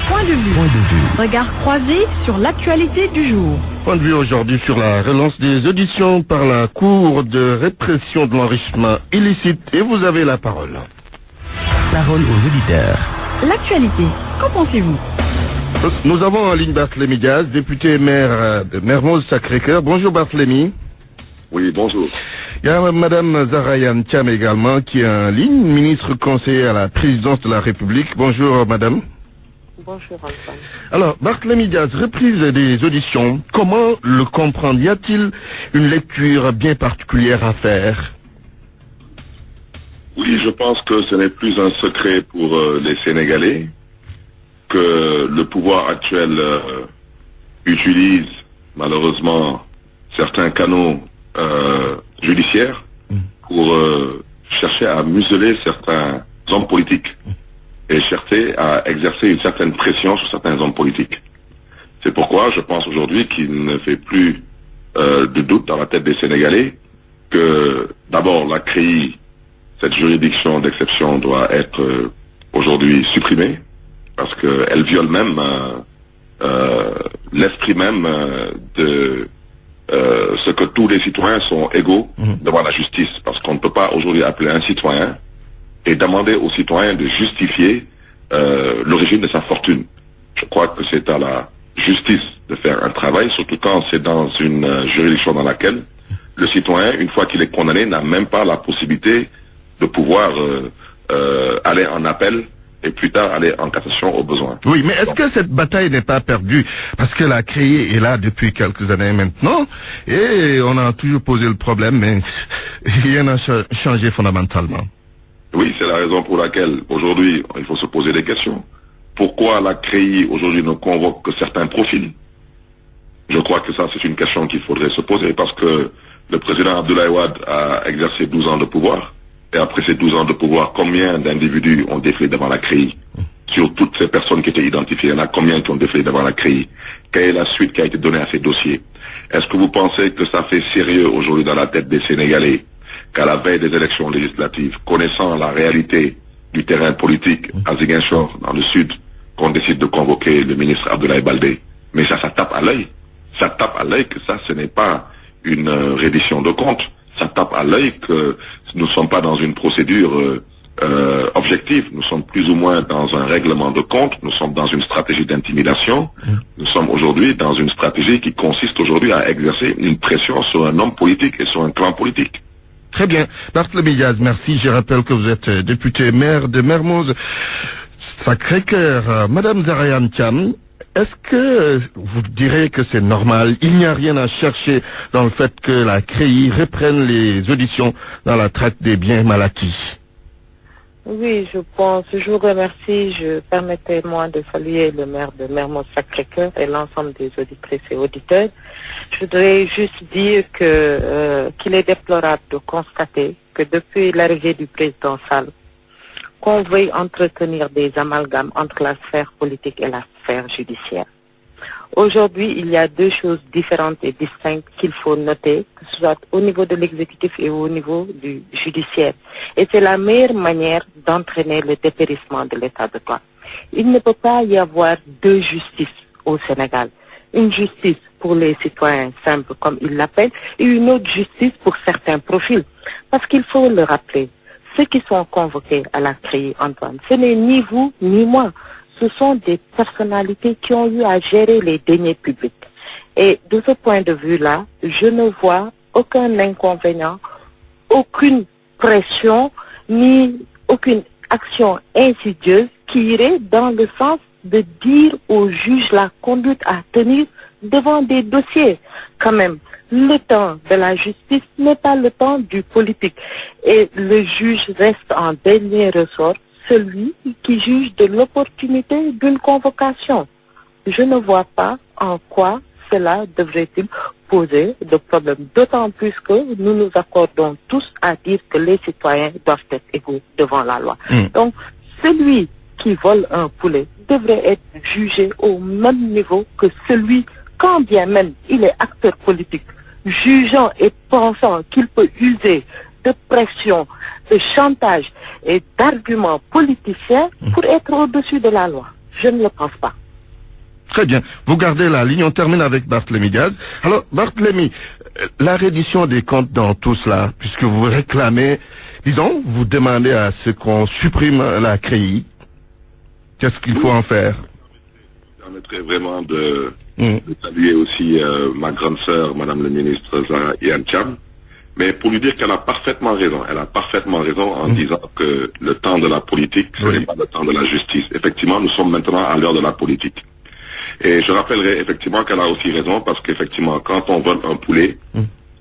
Point de vue. Regard croisé sur l'actualité du jour. Point de vue aujourd'hui sur la relance des auditions par la Cour de répression de l'enrichissement illicite. Et vous avez la parole. Parole aux auditeurs. L'actualité, qu'en pensez-vous? Nous avons en ligne Barthélémy Diaz, député maire de Mermoz Sacré-Cœur. Bonjour Barthélémy. Oui, bonjour. Il y a Madame Zahra Thiam également qui est en ligne, ministre conseiller à la présidence de la République. Bonjour Madame. Bonjour Antoine. Alors, Barthélémy Diaz, reprise des auditions, comment le comprendre? Y a-t-il une lecture bien particulière à faire? Oui, je pense que ce n'est plus un secret pour les Sénégalais que le pouvoir actuel utilise malheureusement certains canaux judiciaires pour chercher à museler certains hommes politiques et chercher à exercer une certaine pression sur certains hommes politiques. C'est pourquoi je pense aujourd'hui qu'il ne fait plus de doute dans la tête des Sénégalais que d'abord la CREI, cette juridiction d'exception, doit être aujourd'hui supprimée parce qu'elle viole même l'esprit même de ce que tous les citoyens sont égaux devant la justice, parce qu'on ne peut pas aujourd'hui appeler un citoyen et demander aux citoyens de justifier l'origine de sa fortune. Je crois que c'est à la justice de faire un travail, surtout quand c'est dans une juridiction dans laquelle le citoyen, une fois qu'il est condamné, n'a même pas la possibilité de pouvoir aller en appel et plus tard aller en cassation au besoin. Oui, mais est-ce que cette bataille n'est pas perdue? Parce que la CREI est là depuis quelques années maintenant, et on a toujours posé le problème, mais rien n'a changé fondamentalement. Oui, c'est la raison pour laquelle aujourd'hui il faut se poser des questions. Pourquoi la CREI aujourd'hui ne convoque que certains profils? Je crois que ça c'est une question qu'il faudrait se poser, parce que le président Abdoulaye Wade a exercé 12 ans de pouvoir. Et après ces 12 ans de pouvoir, combien d'individus ont défilé devant la CREI? Sur toutes ces personnes qui étaient identifiées, il y en a combien qui ont défilé devant la CREI? Quelle est la suite qui a été donnée à ces dossiers? Est-ce que vous pensez que ça fait sérieux aujourd'hui dans la tête des Sénégalais qu'à la veille des élections législatives, connaissant la réalité du terrain politique à Ziguinchor, dans le sud, qu'on décide de convoquer le ministre Abdoulaye Baldé? Mais ça tape à l'œil. Ça tape à l'œil que ça, ce n'est pas une reddition de compte. Ça tape à l'œil que nous ne sommes pas dans une procédure objective. Nous sommes plus ou moins dans un règlement de compte. Nous sommes dans une stratégie d'intimidation. Nous sommes aujourd'hui dans une stratégie qui consiste aujourd'hui à exercer une pression sur un homme politique et sur un clan politique. Très bien. Barthélémy Diaz, merci. Je rappelle que vous êtes député maire de Mermoz Sacré-Cœur. Madame Zahra Thiam, est-ce que vous direz que c'est normal? Il n'y a rien à chercher dans le fait que la CREI reprenne les auditions dans la traque des biens mal acquis? Oui, je pense. Je vous remercie. Permettez-moi de saluer le maire de Mermoz Sacré-Cœur et l'ensemble des auditrices et auditeurs. Je voudrais juste dire qu'il est déplorable de constater que depuis l'arrivée du président Sall, qu'on veuille entretenir des amalgames entre la sphère politique et la sphère judiciaire. Aujourd'hui, il y a deux choses différentes et distinctes qu'il faut noter, que ce soit au niveau de l'exécutif et au niveau du judiciaire. Et c'est la meilleure manière d'entraîner le dépérissement de l'état de droit. Il ne peut pas y avoir deux justices au Sénégal. Une justice pour les citoyens simples, comme ils l'appellent, et une autre justice pour certains profils. Parce qu'il faut le rappeler, ceux qui sont convoqués à la CREI, Antoine, ce n'est ni vous ni moi. Ce sont des personnalités qui ont eu à gérer les deniers publics. Et de ce point de vue-là, je ne vois aucun inconvénient, aucune pression, ni aucune action insidieuse qui irait dans le sens de dire au juge la conduite à tenir devant des dossiers. Quand même, le temps de la justice n'est pas le temps du politique. Et le juge reste en dernier ressort celui qui juge de l'opportunité d'une convocation. Je ne vois pas en quoi cela devrait-il poser de problème, d'autant plus que nous nous accordons tous à dire que les citoyens doivent être égaux devant la loi. Donc, celui qui vole un poulet devrait être jugé au même niveau que celui, quand bien même il est acteur politique, jugeant et pensant qu'il peut user de pression, de chantage et d'arguments politiciens pour être au-dessus de la loi. Je ne le pense pas. Très bien. Vous gardez la ligne. On termine avec Barthélémy Diaz. Alors, Barthélémy, la reddition des comptes dans tout cela, puisque vous réclamez, disons, vous demandez à ce qu'on supprime la CREI, qu'est-ce qu'il faut en faire? Ça permettrait vraiment de saluer aussi ma grande sœur, Madame le ministre Zahra Thiam, mais pour lui dire qu'elle a parfaitement raison. Elle a parfaitement raison en disant que le temps de la politique, ce n'est pas le temps de la justice. Effectivement, nous sommes maintenant à l'heure de la politique. Et je rappellerai effectivement qu'elle a aussi raison parce qu'effectivement, quand on vole un poulet,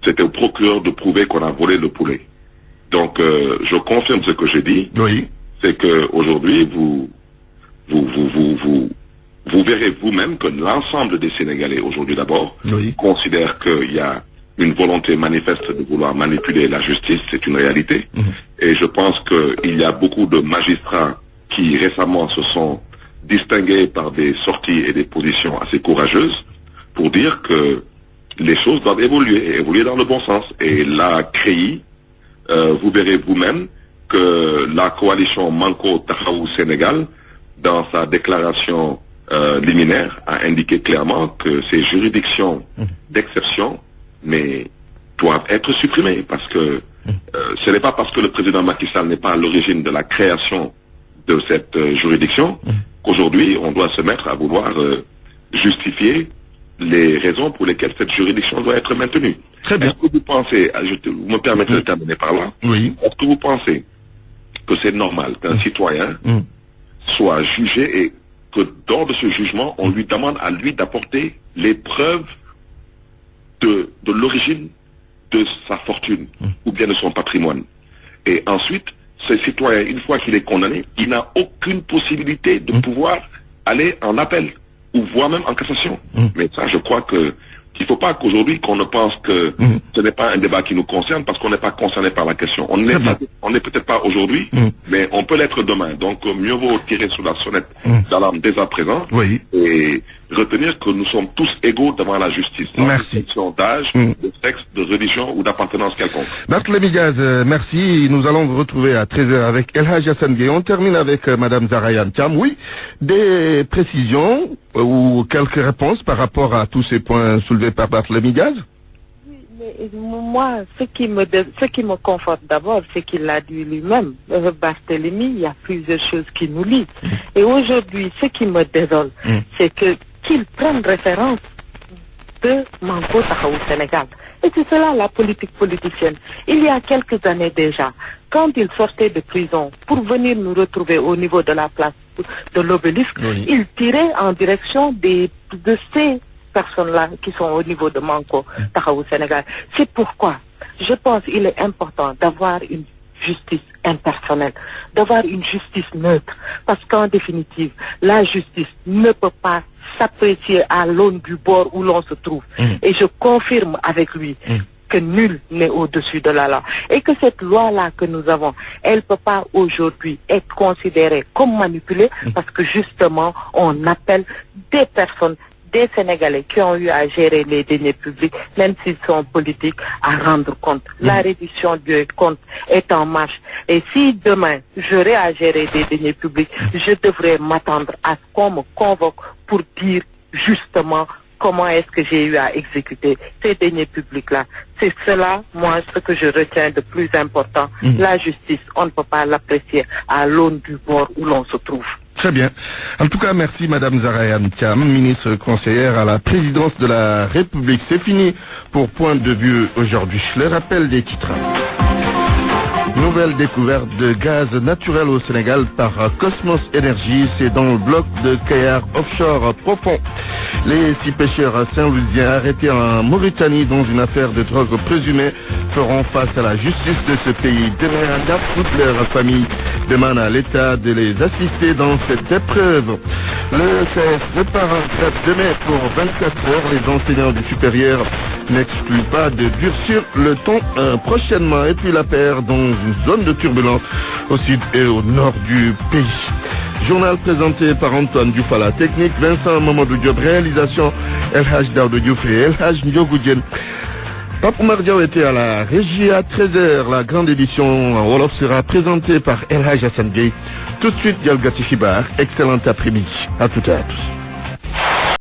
c'était au procureur de prouver qu'on a volé le poulet. Donc, je confirme ce que je dis. Oui. C'est que aujourd'hui, vous verrez vous-même que l'ensemble des Sénégalais aujourd'hui d'abord considèrent qu'il y a une volonté manifeste de vouloir manipuler la justice, c'est une réalité. Et je pense qu'il y a beaucoup de magistrats qui récemment se sont distingués par des sorties et des positions assez courageuses pour dire que les choses doivent évoluer dans le bon sens. Et la CREI, vous verrez vous-même que la coalition Manko Tahaou Sénégal, dans sa déclaration liminaire, a indiqué clairement que ces juridictions d'exception doivent être supprimées parce que ce n'est pas parce que le président Macky Sall n'est pas à l'origine de la création de cette juridiction qu'aujourd'hui on doit se mettre à vouloir justifier les raisons pour lesquelles cette juridiction doit être maintenue. Très bien. Est-ce que vous pensez, vous me permettez de terminer par là, est-ce que vous pensez que c'est normal qu'un citoyen soit jugé et que lors de ce jugement, on lui demande à lui d'apporter les preuves de l'origine de sa fortune ou bien de son patrimoine. Et ensuite, ce citoyen, une fois qu'il est condamné, il n'a aucune possibilité de pouvoir aller en appel ou voire même en cassation. Mais ça, je crois que il ne faut pas qu'aujourd'hui qu'on ne pense que ce n'est pas un débat qui nous concerne parce qu'on n'est pas concerné par la question. On n'est peut-être pas aujourd'hui, mais on peut l'être demain. Donc mieux vaut tirer sur la sonnette d'alarme dès à présent et retenir que nous sommes tous égaux devant la justice. Merci. Sans d'âge, de sexe, de religion ou d'appartenance quelconque. Barthélémy Diaz, merci. Nous allons vous retrouver à 13h avec El Hadj Assane Gueye. On termine avec Madame Zahra Iyane Thiam. Oui, des précisions ou quelques réponses par rapport à tous ces points soulevés par Barthélémy Diaz? Mais moi, ce qui me conforte d'abord, c'est qu'il l'a dit lui-même. Barthélémy, il y a plusieurs choses qui nous lient. Et aujourd'hui, ce qui me désole, c'est qu'il prenne référence de Manko Taxawu Sénégal. Et c'est cela la politique politicienne. Il y a quelques années déjà, quand il sortait de prison pour venir nous retrouver au niveau de la place de l'Obélisque, il tirait en direction de ces personnes-là qui sont au niveau de Manko Taxawu Sénégal. C'est pourquoi je pense qu'il est important d'avoir une justice impersonnelle, d'avoir une justice neutre, parce qu'en définitive, la justice ne peut pas s'apprécier à l'aune du bord où l'on se trouve. Et je confirme avec lui que nul n'est au-dessus de la loi. Et que cette loi-là que nous avons, elle ne peut pas aujourd'hui être considérée comme manipulée, parce que justement, on appelle des personnes, des Sénégalais qui ont eu à gérer les deniers publics, même s'ils sont politiques, à rendre compte. La reddition du compte est en marche. Et si demain, j'aurai à gérer des deniers publics, je devrais m'attendre à ce qu'on me convoque pour dire justement comment est-ce que j'ai eu à exécuter ces deniers publics-là. C'est cela, moi, ce que je retiens de plus important. La justice, on ne peut pas l'apprécier à l'aune du bord où l'on se trouve. Très bien. En tout cas, merci Madame Zahra Iyane Thiam, ministre conseillère à la présidence de la République. C'est fini pour Point de Vue aujourd'hui. Le rappel des titres. Nouvelle découverte de gaz naturel au Sénégal par Cosmos Energy, c'est dans le bloc de Kayar offshore profond. Les 6 pêcheurs saint-louisiens arrêtés en Mauritanie dans une affaire de drogue présumée feront face à la justice de ce pays. Demain, toute leur famille demande à l'État de les assister dans cette épreuve. Le CS prépare un grève demain pour 24 heures. Les enseignants du supérieur n'excluent pas de durcir le ton prochainement. Et puis la paire dans une zone de turbulence au sud et au nord du pays. Journal présenté par Antoine Diouf à la technique, Vincent Mamadou Diop, réalisation El Hadj Daouda Diouf et El Hadj Ndiogou Diène. Pape Oumar Diaw était à la régie à 13h. La grande édition en Wolof sera présentée par El Hadj Assane Gueye. Tout de suite, Yalgati Chibar. Excellent après-midi. À toutes et à tous.